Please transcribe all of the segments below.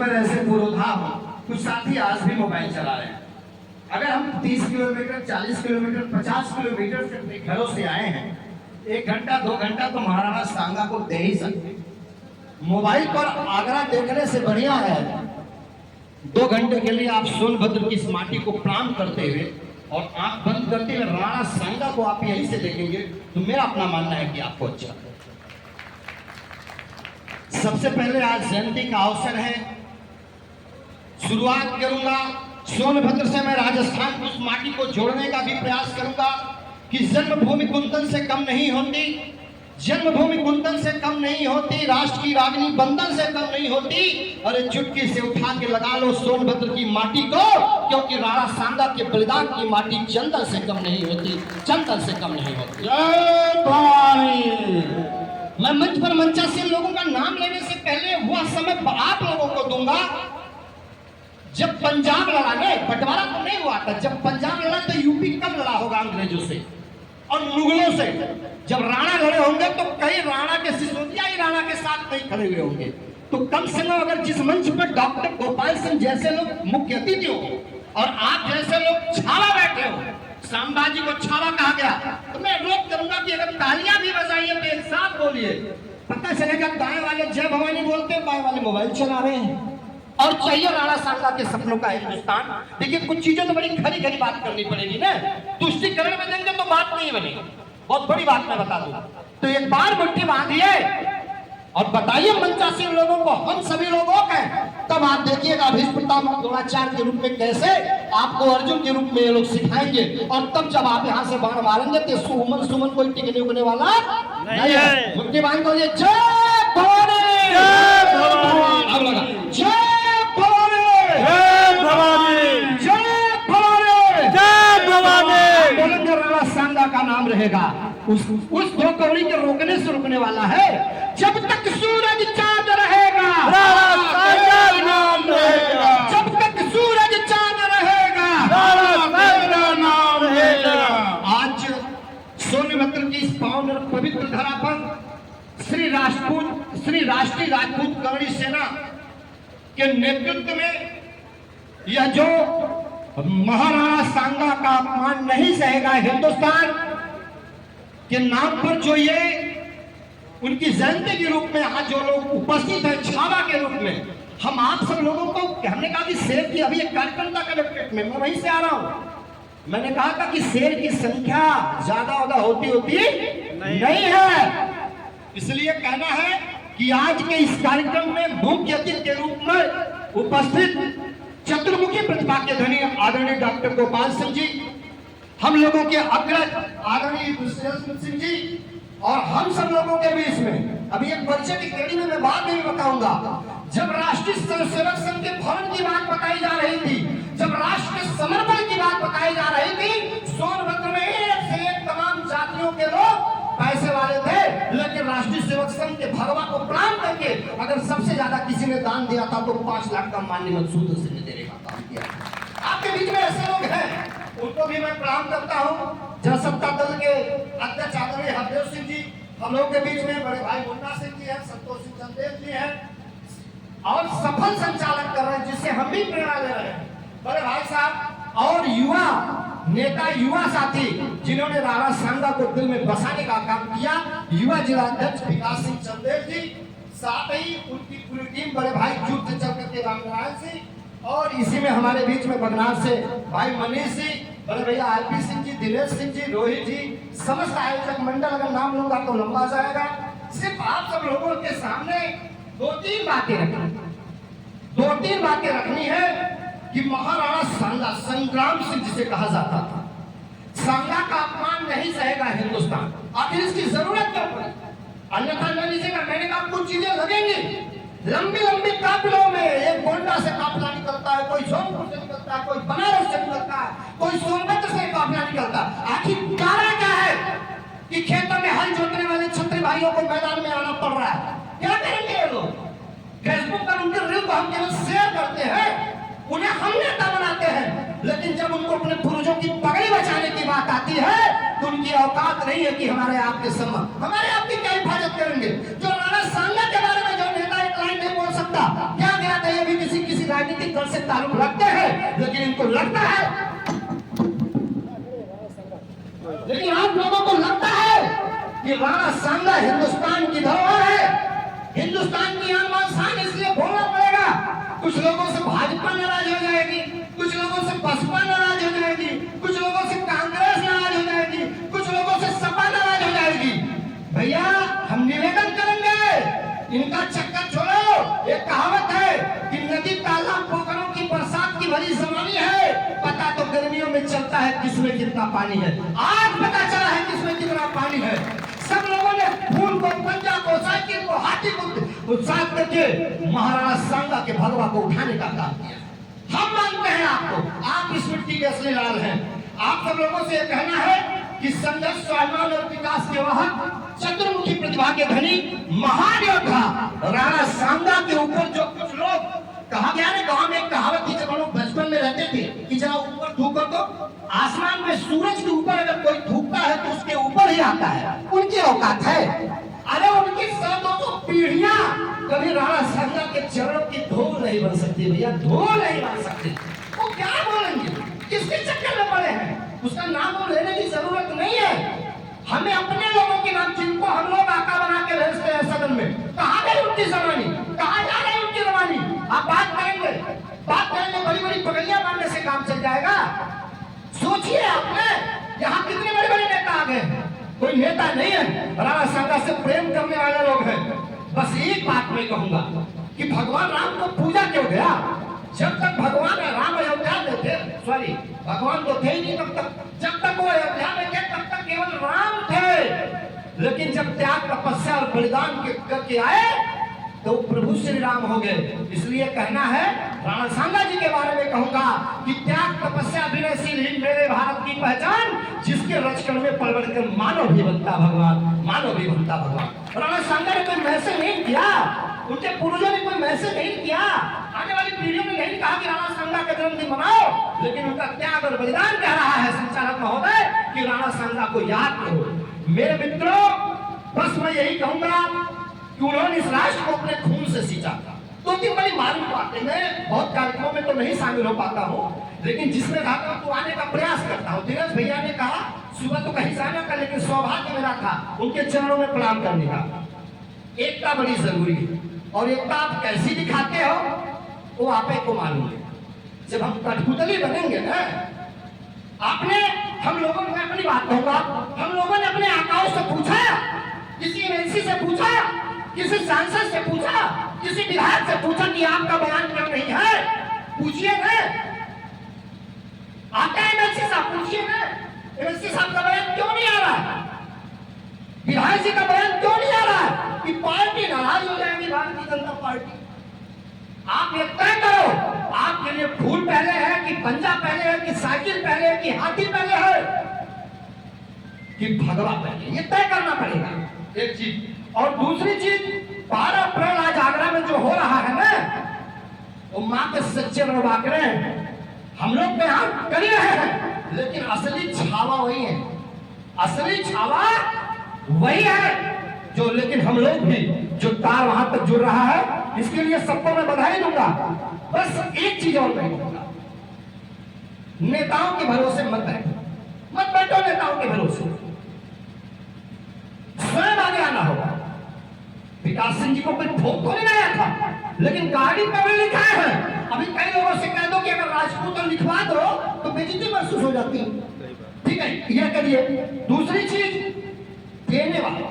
पर ऐसे पुरोधा हो, कुछ साथी आज भी मोबाइल चला रहे हैं। अगर हम 30 किलोमीटर, 40 किलोमीटर, 50 किलोमीटर से अपने घरों से आए हैं, 1 घंटा 2 घंटा तो महाराणा सांगा को दे ही सकते। मोबाइल पर आगरा देखने से बढ़िया है 2 घंटे के लिए आप सोनभद्र की इस माटी को प्रणाम करते हुए और आंख बंद करते हुए राणा सांगा को आप यहीं से देखेंगे तो मेरा अपना मानना है कि आपको अच्छा। सबसे पहले आज जयंती का अवसर है, शुरुआत करूंगा सोनभद्र से। मैं राजस्थान की उस माटी को जोड़ने का भी प्रयास करूंगा कि जन्मभूमि कुंतल से कम नहीं होती, जन्मभूमि कुंतल से कम नहीं होती, राष्ट्र की रागिनी बंधन से कम नहीं होती। अरे चुटकी से उठा के लगा लो सोनभद्र की माटी को, क्योंकि राणा सांगा के बलिदान की माटी चंदन से कम नहीं होती, चंदन से कम नहीं होती। जय भवानी। मैं मंच पर मंचासीन लोगों का नाम लेने से पहले वह समय आप लोगों को दूंगा जब पंजाब लड़ा, नहीं बंटवारा तो नहीं हुआ था, जब पंजाब लड़ा तो यूपी कब लड़ा होगा अंग्रेजों से और मुगलों से। जब राणा लड़े होंगे तो कई राणा के सिसोदिया ही राणा के साथ नहीं खड़े हुए होंगे। तो कम से कम अगर जिस मंच पर डॉक्टर गोपाल सिंह जैसे लोग मुख्य अतिथि हो और आप जैसे लोग छावा बैठे हो, संभाजी को छावा कहा गया, तो मैं अनुरोध करूंगा कि अगर तालियां भी बजाइए तो एक साथ बोलिए। पता चलेगा दाएं वाले जय भवानी बोलते हैं, बाएं वाले मोबाइल चला रहे हैं। और चाहिए राणा सांगा के सपनों का हिंदुस्तान। देखिए कुछ चीजें तो बड़ी खरी खरी बात करनी पड़ेगी ना, तुष्टिकरण में देंगे तो बात नहीं बनेगी। बहुत बड़ी बात मैं बता दूं, तो एक बार मुट्ठी बांधिए और बताइए मंचासीन लोगों को, हम सभी लोगों के, तब आप देखिएगा भीष्म पितामह द्रोणाचार्य के रूप में कैसे आपको अर्जुन के रूप में ये लोग सिखाएंगे। और तब जब आप यहाँ से बाण मारेंगे तो सुमन सुमन कोई टिकने उगने वाला नहीं है। मुट्ठी बांध बोलिए जय भवानी, जय भवानी। अब लगा जय जय भवानी, जय भवानी, जय भवानी। बोलेंगे राणा सांगा का नाम रहेगा, उस दो कौड़ी के रोकने से रुकने वाला है। जब तक सूरज चांद रहेगा राणा सांगा नाम रहेगा, जब तक सूरज चांद रहेगा राणा सांगा नाम रहेगा। आज सोनभद्र की इस पावन और पवित्र धरा पर श्री राष्ट्रीय राजपूत कवड़ी सेना के नेतृत्व में यह जो महाराणा सांगा का अपमान नहीं सहेगा हिंदुस्तान के नाम पर, जो ये उनकी जयंती के रूप में आज जो लोग उपस्थित है छावा के रूप में, हम आप सब लोगों को हमने कहा कि शेर की अभी एक कार्यक्रम था कलेक्ट्रेट में, मैं वहीं से आ रहा हूं। मैंने कहा था कि शेर की संख्या ज्यादा होती नहीं है, इसलिए कहना है कि आज के इस कार्यक्रम में मुख्य अतिथि के रूप में उपस्थित चतुर्मुखी प्रतिभा के धनी आदरणीय डॉक्टर गोपाल सिंह जी, हम लोगों के अग्रज आदरणीय सिंह जी, और हम सब लोगों के बीच में अभी एक परिचय की कड़ी में मैं बात नहीं बताऊंगा। जब राष्ट्रीय स्वयंसेवक संघ के भवन की बात बताई जा रही थी, जब राष्ट्र समर्पण की बात बताई जा रही थी, सोनभद्र में एक से एक तमाम जातियों के लोग पैसे वाले थे, लेकिन राष्ट्रीय सेवक संघ के भगवा को प्रणाम करके अगर सबसे ज्यादा किसी ने दान दिया था तो 5 लाख का माननीय मनसूर सिंह ने देने का काम किया। आपके बीच में ऐसे लोग हैं, उनको भी मैं प्रणाम करता हूँ। जनसत्ता दल के अध्यक्ष आदरणीय हरदेव सिंह जी, हम लोग के बीच में बड़े भाई मुन्ना सिंह जी हैं, संतोष सिंह चंदेल जी हैं, और सफल संचालक कर रहे हैं जिससे हम भी प्रेरणा ले रहे हैं बड़े भाई साहब, और युवा नेता, युवा साथी जिन्होंने राणा सांगा को दिल में बसाने का काम किया, युवा जिला अध्यक्ष विकास सिंह चंदेल जी, साथ ही उनकी पूरी टीम बड़े भाई जुट चल करके रामनारायण सिंह, और इसी में हमारे बीच में बगनार से भाई मनीष जी, बड़े भैया आरपी सिंह जी, दिनेश सिंह जी, रोहित जी, समस्त आयोजक मंडल, अगर नाम लूंगा तो लंबा जाएगा। सिर्फ आप सब लोगों के सामने 2-3 बातें रखनी है कि महाराणा सांगा, संग्राम सिंह जिसे कहा जाता था, सांगा का अपमान नहीं सहेगा हिंदुस्तान। आखिर इसकी जरूरत क्यों पड़ी? अन्यथा न लीजिएगा, मैंने कहा कुछ चीजें लगेंगी। लंबी काफिलों में एक गोंडा से काफिला निकलता है, कोई सोनपुर से निकलता है, कोई बनारस से निकलता है, कोई सोनभद्र से काफिला निकलता है। आखिर कारण क्या है कि खेतों में हल जोतने वाले छत्री भाइयों को मैदान में आना पड़ रहा है? क्या करेंगे ये लोग? फेसबुक पर उनके रील को हम केवल शेयर करते हैं, उन्हें हम नेता बनाते हैं, लेकिन जब उनको अपने पूर्वजों की पगड़ी बचाने की बात आती है तो उनकी औकात नहीं है कि हमारे आपके सम्मान, हमारे आपकी क्या हिफाजत करेंगे। जो राणा सांगा के बारे में जो नेता एक लाइन नहीं बोल सकता, क्या गया था ये भी किसी राजनीतिक दल से ताल्लुक रखते हैं, लेकिन इनको लगता है, लेकिन आप लोगों को लगता है कि राणा सांगा हिंदुस्तान की धरोहर है, हिंदुस्तान की आन बान शान, इसलिए बोलना पड़ेगा। कुछ लोगों से भाजपा नाराज हो जाएगी, कुछ लोगों से बसपा नाराज हो जाएगी, कुछ लोगों से कांग्रेस नाराज हो जाएगी, कुछ लोगों से सपा नाराज हो जाएगी। भैया हम निवेदन करेंगे, इनका चक्कर छोड़ो। एक कहावत है कि नदी तालाब पोखरों की बरसात की भरी जमानी है, पता तो गर्मियों में चलता है किसमें कितना पानी है। आज पता चला है किसमें कितना पानी है। सब लोगों ने फूल को, पंजा को, साइकिल को, हाथी को उत्साह करके महाराणा सांगा के भगवा को उठाने का काम किया। हम मानते हैं आपको, आप इस मिट्टी के असली लाल हैं। आप सब लोगों से यह कहना है कि संघर्ष, स्वाभिमान और विकास के वाहक, चतुर्मुखी प्रतिभा के धनी महान योद्धा राणा सांगा के ऊपर जो कुछ लोग, कहा गया ना, गांव में एक कहावत थी, जब हम लोग बचपन में रहते थे कि जरा ऊपर थूको तो आसमान में सूरज के ऊपर अगर कोई थूकता है तो उसके ऊपर ही आता है, उनकी औकात है। अरे उनकी 100-200 पीढ़ियां कभी राणा सांगा के चरणों की धूल नहीं बन सकती भैया, धूल नहीं बन सकती। वो क्या बोलेंगे, किसके चक्कर में पड़े हैं, उसका नाम लेने की जरूरत नहीं है। हमें अपने लोगों के नाम, जिनको हम लोग आका बना के भेजते हैं सदन में, कहाँ गई उनकी जवानी, कहाँ जा रही उनकी जवानी। आप बात करेंगे, बड़ी बड़ी पगड़ियां मारने से काम चल जाएगा। सोचिए आपने, यहाँ कितने बड़े बड़े नेता आ गए, कोई नेता नहीं है, राणा सांगा से प्रेम करने वाले लोग हैं। बस एक बात मैं कहूंगा कि भगवान राम को पूजा क्यों गया? जब तक भगवान राम अयोध्या में थे, सॉरी भगवान तो थे ही नहीं तब तक, जब तक वो अयोध्या में थे तब तक केवल राम थे। लेकिन जब त्याग, तपस्या और बलिदान करके आए तो प्रभु श्री राम हो गए। इसलिए कहना है, राणा सांगा जी के बारे में कहूंगा कि त्याग, तपस्या, विनयशील ही मेरे भारत की पहचान, जिसके रचकण में पलवड़ कर मानव भी बनता भगवान, मानव भी बनता भगवान। राणा सांगा ने कोई मैसेज नहीं किया, उनके पूर्वजों ने कोई मैसेज नहीं किया, आने वाली पीढ़ियों ने नहीं कहा कि राणा सांगा का जन्मदिन मनाओ, लेकिन उनका त्याग और बलिदान कह रहा है संचालक महोदय कि राणा सांगा को याद करो। मेरे मित्रों, बस मैं यही कहूंगा कि उन्होंने इस राष्ट्र को अपने खून से सींचा था। 2-3 बड़ी मालूम बातें, मैं बहुत कार्यक्रमों में तो नहीं शामिल हो पाता हूँ, लेकिन जिसमें जाता हूँ तो आने का प्रयास करता हूँ। दिनेश भैया ने कहा सुबह तो कहीं जाने का, लेकिन सौभाग्य मेरा था उनके चरणों में प्रणाम करने का। एकता बड़ी जरूरी है, और एकता आप कैसी दिखाते हो वो आप को मालूम है। जब हम कठपुतली बनेंगे ना, आपने, हम लोगों ने, अपनी बात कहूंगा, हम लोगों ने अपने आकाओं से पूछा, किसी एमएलसी से पूछा, किसी सांसद से पूछा, किसी विधायक से पूछा कि आपका बयान क्यों नहीं है? पूछिए ना, आता है एमएलसी साहब, पूछिए ना, एमएलसी साहब का बयान क्यों नहीं आ रहा, विधायक जी का बयान क्यों नहीं आ रहा? कि पार्टी नाराज हो जाएगी, भारतीय जनता पार्टी। आप ये तय करो, आपके लिए फूल पहले है कि पंजा पहले है कि साइकिल पहले है कि हाथी पहले है कि भगवा पहले, ये तय करना पड़ेगा, एक चीज। और दूसरी चीज, 12 अप्रैल आज आगरा में जो हो रहा है ना, वो माँ के सच्चे रवाकरे हैं। हम लोग तो यहाँ कर रहे हैं, लेकिन असली छावा वही है, असली छावा वही है जो, लेकिन हम लोग भी जो तार वहां तक जुड़ रहा है, इसके लिए सबको मैं बधाई दूंगा। बस एक चीज और मैं कहूंगा, नेताओं के भरोसे मत बैठो, मत बैठो नेताओं के भरोसे, स्वयं आगे आना होगा। विकास सिंह जी को कोई ठोक तो नहीं आया था, लेकिन गाड़ी पर भी लिखा है। अभी कई लोगों से कह दो कि अगर राजपूत तो लिखवा दो तो बेइज्जती महसूस हो जाती है, ठीक है, यह करिए। दूसरी चीज, देने वाला,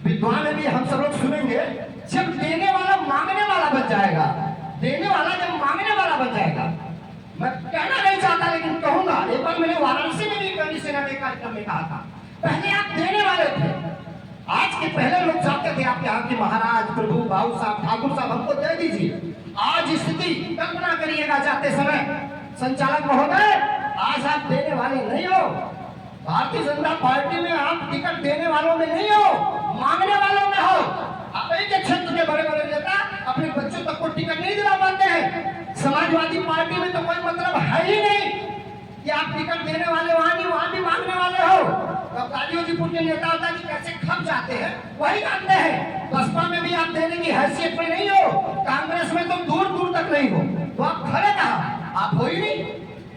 विद्वान में भी हम सब लोग सुनेंगे, जब देने वाला मांगने वाला बन जाएगा, देने वाला जब मांगने वाला बन जाएगा, मैं कहना नहीं चाहता लेकिन कहूंगा, एक बार मैंने वाराणसी में भी कवि सेना के कार्यक्रम में कहा था, पहले आप देने वाले थे, आज के पहले लोग चाहते थे आप यहाँ के महाराज, प्रभु, बाबू साहब, ठाकुर साहब हमको दे दीजिए। आज स्थिति कल्पना करिएगा जाते समय, संचालक महोदय आज आप देने वाले नहीं हो, भारतीय जनता पार्टी में आप टिकट देने वालों में नहीं हो, मांगने वालों में हो। आप एक क्षेत्र के बड़े बड़े नेता अपने बच्चों तक को टिकट नहीं दिला पाते हैं। समाजवादी पार्टी में तो कोई मतलब है ही नहीं कि आप टिकट देने वाले वहां भी मांगने वाले हो। अब गाजीपुर के नेता होता कि कैसे खप जाते हैं वही जानते हैं। बसपा में भी आप देने की हैसियत में नहीं हो, कांग्रेस में तो दूर दूर तक तक नहीं हो तो आप खड़े कहाँ, आप हो ही नहीं।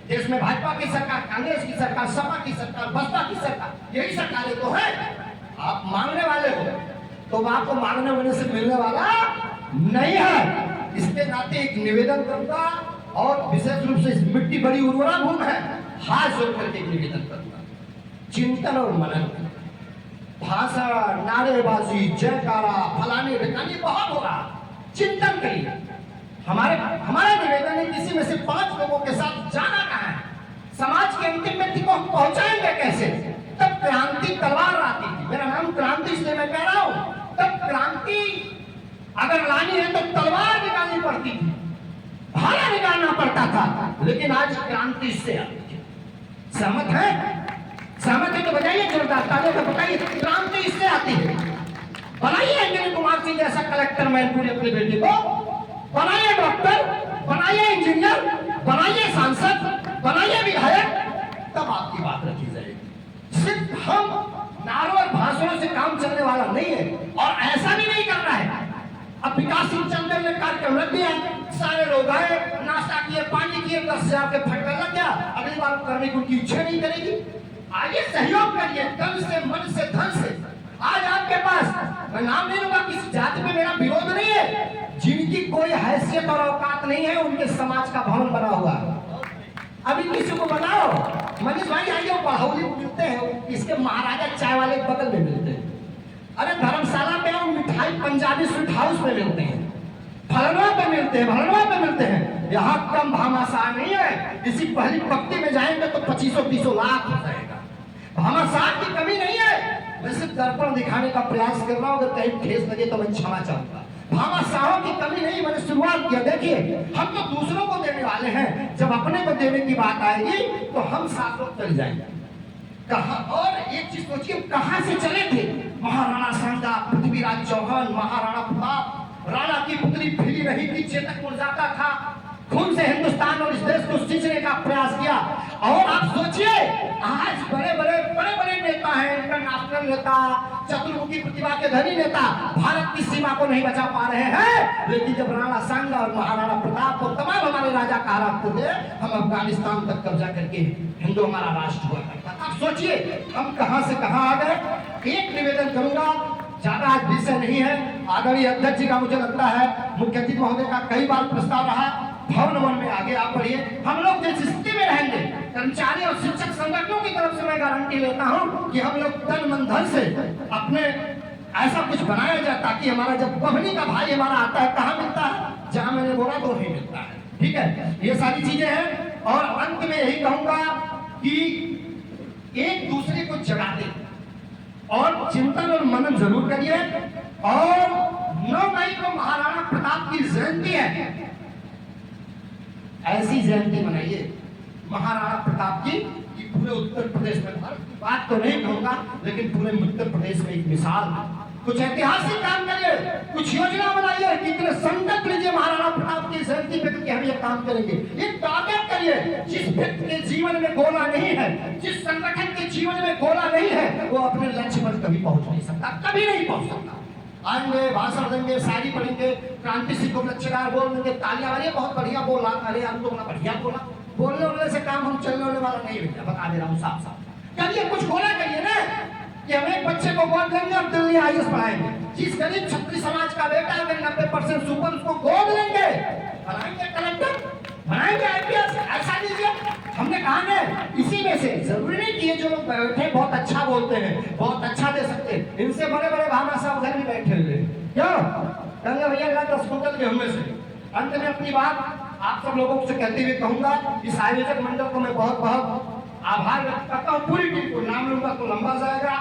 देश में भाजपा की सरकार, कांग्रेस की सरकार, सपा की सरकार, बसपा की सरकार, यही सरकारें तो है। आप मांगने वाले हो तो आपको मांगने वाले से मिलने वाला नहीं है। इसके नाते एक निवेदन करूंगा और विशेष रूप से इस मिट्टी बड़ी उर्वरा भूमि है, हाथ जोड़ करके एक निवेदन करूंगा, चिंतन और मनन। भाषण, नारेबाजी, जयकारा, फलाने ढिकाने बहुत हो रहा, चिंतन करिए। हमारा निवेदन है, किसी में से 5 लोगों के साथ जाना कहाँ है, समाज के अंतिम व्यक्ति को हम पहुंचाएंगे कैसे। तब क्रांति तलवार आती थी, मेरा नाम क्रांति इसलिए मैं कह रहा हूं। तब क्रांति अगर लानी है तो तलवार निकालनी पड़ती थी, भाला निकालना पड़ता था, लेकिन आज क्रांति इससे आती है। सहमत है? सहमत है तो बजाइए जोरदार तालियों से, बताइए क्रांति इससे आती है। बनाइए अंजनी कुमार सिंह जैसा कलेक्टर मैनपुरी अपनी बेटी को, बनाइए डॉक्टर, बनाइए इंजीनियर, बनाइए सांसद, बनाइए विधायक, तब आपकी बात रखी जाएगी। सिर्फ हम नारों और भाषणों से काम चलने वाला नहीं है, और ऐसा भी नहीं करना है। अब विकास सिंह चंदेल ने कार्यक्रम रख दिया, सारे लोग आए, नाश्ता किए, पानी किए, 10,000 के फटका लग गया। अगली बार करने की उनकी इच्छा नहीं करेगी। आइए सहयोग करिए, तन से, मन से, धन से। आज आपके पास, मैं नाम नहीं लूंगा, किसी जाति पे मेरा विरोध नहीं है, जिनकी कोई हैसियत और औकात नहीं है, उनके समाज का भवन बना हुआ है। अभी किसी को बनाओ, मनीष भाई आइए, बढ़ौली मिलते हैं, इसके महाराजा चाय वाले बगल में मिलते हैं। अरे धर्मशाला पे आओ, मिठाई पंजाबी स्वीट हाउस में मिलते हैं, फलनवा पे मिलते हैं, भलनवा पे मिलते हैं। यहाँ कम भामाशाह नहीं है। इसी पहली पंक्ति में जाएंगे तो 25-30 लाख हो जाएगा। भामाशाह की कमी नहीं है, मैं सिर्फ दर्पण दिखाने का प्रयास कर रहा हूँ, अगर कहीं ठेस लगे तो मैं क्षमा चाहूंगा। भामाशाहों की कमी नहीं, मैंने शुरुआत किया। देखिए, हम तो दूसरों को देने वाले हैं, जब अपने को देने की बात आएगी तो हम साथ लोग चल जाएंगे। कहा, और एक चीज सोचिए, कहां से चले थे? महाराणा सांगा, पृथ्वीराज चौहान, महाराणा प्रताप, राणा की पुत्री फिरी रही थी, चेतक मुरजाता था, खून से हिंदुस्तान और इस देश को सींचने का प्रयास किया। और आप सोचिए, आज बड़े बड़े नेता हैं, इंटरनेशनल नेता, चतुर्मुखी प्रतिभा के धनी नेता, भारत की सीमा को नहीं बचा पा रहे हैं। लेकिन जब राणा सांगा और महाराणा प्रताप को तमाम हमारे राजा कहा रखते थे, हम अफगानिस्तान तक कब्जा करके हिंदू हमारा राष्ट्र हुआ करता था। आप सोचिए हम कहां से कहां आ गए। एक निवेदन करूंगा, ज्यादा आज विषय नहीं है। आदरणीय अध्यक्ष जी का मुझे लगता है, मुख्य अतिथि महोदय का कई बार प्रस्ताव रहा, भवन वन में आगे आप बढ़िए। हम लोग जिस स्थिति में रहेंगे, कर्मचारी और शिक्षक संगठनों की तरफ से मैं गारंटी लेता हूं कि हम लोग तन मन धन से अपने ऐसा कुछ बनाया जाए, ताकि हमारा जब बहनी का भाई हमारा आता है, कहाँ मिलता है? जहां मैंने बोला तो वहीं मिलता है। ठीक है, ये सारी चीजें हैं। और अंत में यही कहूंगा कि एक दूसरे को जगाते और चिंतन और मनन जरूर करिए। और 9 मई को महाराणा प्रताप की जयंती है, ऐसी जयंती मनाइए महाराणा प्रताप की कि पूरे उत्तर प्रदेश में, भारत की बात तो नहीं कहूंगा, लेकिन पूरे उत्तर प्रदेश में एक मिसाल, कुछ ऐतिहासिक काम करिए, कुछ योजना बनाइए, कितने संकल्प लीजिए महाराणा प्रताप की जयंती पे कि हम ये काम करेंगे। एक टारगेट करिए। जिस व्यक्ति के जीवन में गोला नहीं है, जिस संगठन के जीवन में गोला नहीं है, वो अपने लक्ष्य पर कभी पहुंच नहीं सकता, कभी नहीं पहुंच सकता। आएंगे, भाषण देंगे, शायरी पढ़ेंगे, क्रांति सिंह को लक्ष्यकार बोल देंगे, तालियां वाले बहुत बढ़िया बोला, अरे हम लोग ना बढ़िया बोला। बोलने वाले से काम हम चलने वाले वाला नहीं भैया, बता दे रहा हूँ साफ साफ। करिए, कुछ बोला करिए ना कि हम एक बच्चे को गोद लेंगे और दिल्ली IAS पढ़ाएंगे। जिस गरीब छत्री समाज का बेटा अगर 90% सुपर, उसको गोद लेंगे, बनाएंगे कलेक्टर, बनाएंगे IPS, ऐसा लीजिए। हमने कहा ना, इसी में से जरूरी नहीं कि ये जो लोग बैठे बहुत अच्छा बोलते हैं, बहुत अच्छा दे सकते हैं, इनसे बड़े बड़े भावना साहब घर में बैठे हुए क्यों कहेंगे भैया 10 कुंटल के हमने से। अंत में अपनी बात आप सब लोगों से कहते हुए कहूंगा, इस आयोजक मंडल को मैं बहुत बहुत आभार व्यक्त करता हूँ। पूरी टीम को नाम लूंगा तो लंबा जाएगा।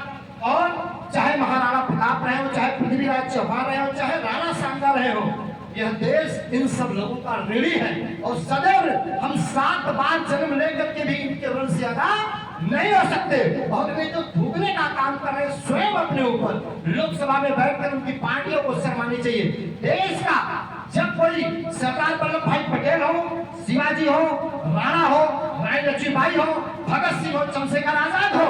और चाहे महाराणा प्रताप रहे हो, चाहे पृथ्वीराज चौहान रहे हो, चाहे राणा सांगा रहे हो, यह देश इन सब लोगों का ऋणी है। और सदैव हम 7 बार जन्म लेकर के भी इनके ऋण से अदा नहीं हो सकते। और वे जो थूकने का काम कर रहे हैं स्वयं अपने ऊपर, लोकसभा में बैठकर उनकी पार्टियों को शर्मानी चाहिए। देश का जब कोई सरदार वल्लभ भाई पटेल हो, शिवाजी हो, राणा हो, रानी लक्ष्मीबाई हो, भगत सिंह हो, चंद्रशेखर आजाद हो,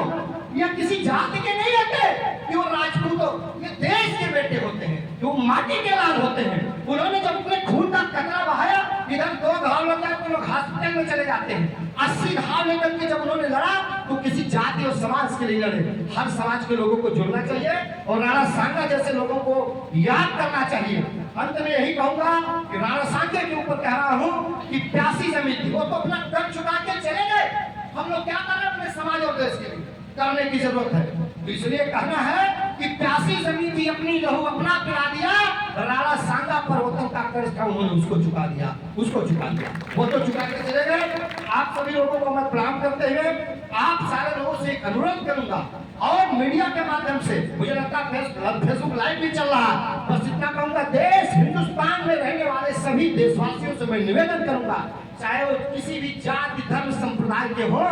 या किसी जाति के नहीं होते कि वो राजपूत हो, ये देश के बेटे होते हैं, वो माटी के लाल होते हैं। उन्होंने जब अपने खून का कतरा बहाया, इधर 2 घाव लगता है तो लोग हॉस्पिटल में चले जाते हैं। 80 घाव लेकर के जब उन्होंने लड़ा तो किसी जाति और समाज के लिए लड़े। हर समाज के लोगों को जुड़ना चाहिए और राणा सांगा जैसे लोगों को याद करना चाहिए। अंत में यही कहूंगा कि राणा सांगे के ऊपर कह रहा हूं कि प्यासी जमीन थी, वो तो अपना कर चुका के चले गए। हम लोग क्या कर रहे हैं अपने समाज और देश के लिए करने की जरूरत है। तो इसलिए कहना है कि प्यासी जमीन थी, अपनी लहू अपना पिला दिया। राणा सांगा पर वतन का कर्ज था, उन्होंने उसको चुका दिया, उसको चुका दिया, वो तो चुका के चले गए। आप सभी लोगों को मैं प्रणाम करते हुए आप सारे लोगों से एक अनुरोध करूंगा और मीडिया के माध्यम से, मुझे लगता है फेसबुक लाइव भी चल रहा है, बस इतना कहूंगा, देश हिंदुस्तान में रहने वाले सभी देशवासियों से मैं निवेदन करूंगा, चाहे वो किसी भी जाति धर्म संप्रदाय के हो,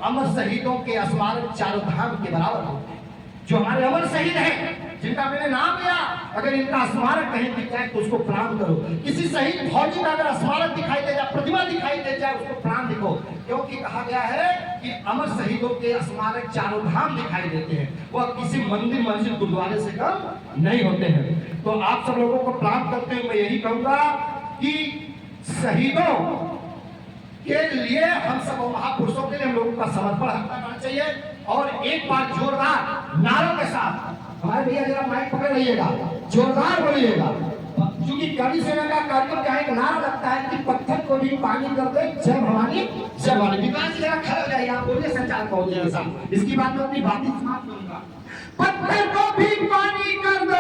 अमर शहीदों के स्मारक चारों धाम के बराबर हो। जो हमारे अमर शहीद हैं, जिनका मैंने नाम लिया, अगर इनका स्मारक कहीं दिख जाए तो उसको प्रणाम करो। किसी शहीद फौजी का अगर स्मारक दिखाई दे जाए, प्रतिमा दिखाई दे जाए, उसको प्रणाम दिखो, क्योंकि कहा गया है कि अमर शहीदों के स्मारक चारों धाम दिखाई देते हैं, वह किसी मंदिर मस्जिद गुरुद्वारे से कम नहीं होते हैं। तो आप सब लोगों को प्रणाम करते हुए मैं यही कहूंगा कि शहीदों के लिए हम सब महापुरुषों के लिए हम लोगों का समर्पण करना चाहिए। और एक बार जोरदार नारों के साथ हमारे भैया जरा माइक पकड़ रहिएगा, जोरदार बोलिएगा, क्योंकि कवि सेना का कार्यक्रम का एक नारा लगता है कि पत्थर को भी पानी कर दे जय भवानी जय भवानी। विकास जी जरा खड़े हो जाइए, आप बोलिए संचालक महोदय के साथ, इसकी बात मैं अपनी बातें समाप्त करूंगा। पत्थर को भी पानी कर दो